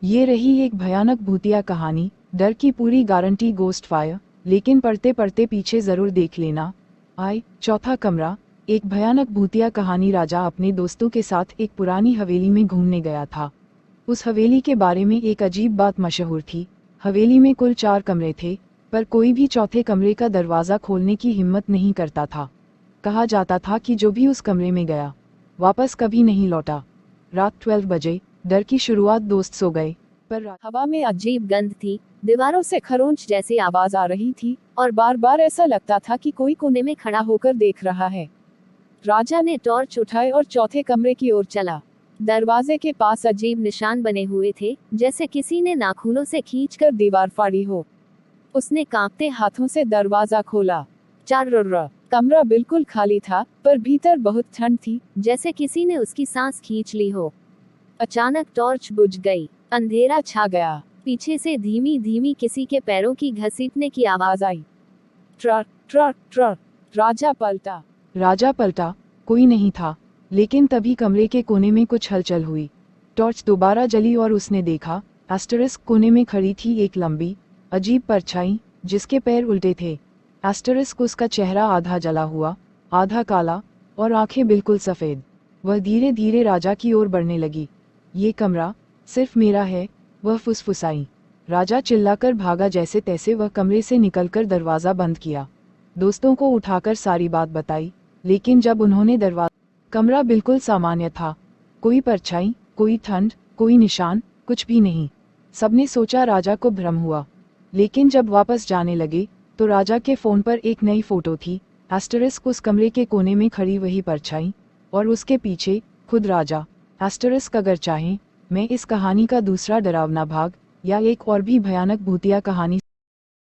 ये रही एक भयानक भूतिया कहानी, डर की पूरी गारंटी गोस्ट फायर, लेकिन पढ़ते पढ़ते पीछे जरूर देख लेना। चौथा कमरा। एक भयानक भूतिया कहानी। राजा अपने दोस्तों के साथ एक पुरानी हवेली में घूमने गया था। उस हवेली के बारे में एक अजीब बात मशहूर थी। हवेली में कुल 4 कमरे थे, पर कोई भी चौथे कमरे का दरवाज़ा खोलने की हिम्मत नहीं करता था। कहा जाता था कि जो भी उस कमरे में गया वापस कभी नहीं लौटा। रात 12 बजे, डर की शुरुआत। दोस्त सो गए, पर हवा में अजीब गंध थी, दीवारों से खरोंच जैसी आवाज आ रही थी और बार बार ऐसा लगता था कि कोई कोने में खड़ा होकर देख रहा है। राजा ने टॉर्च उठाई और चौथे कमरे की ओर चला। दरवाजे के पास अजीब निशान बने हुए थे, जैसे किसी ने नाखूनों से खींचकर दीवार फाड़ी हो। उसने कांपते हाथों से दरवाजा खोला। चार्र। कमरा बिल्कुल खाली था, पर भीतर बहुत ठंड थी, जैसे किसी ने उसकी सांस खींच ली हो। अचानक टॉर्च बुझ गई। अंधेरा छा गया। पीछे से धीमी धीमी किसी के पैरों की घसीटने की आवाज आई। ट्र ट्र ट्र। राजा पलटा। कोई नहीं था, लेकिन तभी कमरे के कोने में कुछ हलचल हुई। टॉर्च दोबारा जली और उसने देखा, एस्टरिस्क कोने में खड़ी थी एक लंबी अजीब परछाई, जिसके पैर उल्टे थे। एस्टरिस्क उसका चेहरा आधा जला हुआ, आधा काला, और आंखें बिल्कुल सफ़ेद। वह धीरे धीरे राजा की ओर बढ़ने लगी। ये कमरा सिर्फ मेरा है, वह फुसफुसाई। राजा चिल्लाकर भागा। जैसे तैसे वह कमरे से निकलकर दरवाज़ा बंद किया। दोस्तों को उठाकर सारी बात बताई, लेकिन जब उन्होंने कमरा बिल्कुल सामान्य था। कोई परछाई, कोई ठंड, कोई निशान, कुछ भी नहीं। सबने सोचा राजा को भ्रम हुआ, लेकिन जब वापस जाने लगे तो राजा के फ़ोन पर एक नई फोटो थी। एस्टरिस्क उस कमरे के कोने में खड़ी वही परछाई, और उसके पीछे खुद राजा। एस्टरिस्क अगर चाहें, मैं इस कहानी का दूसरा डरावना भाग या एक और भी भयानक भूतिया कहानी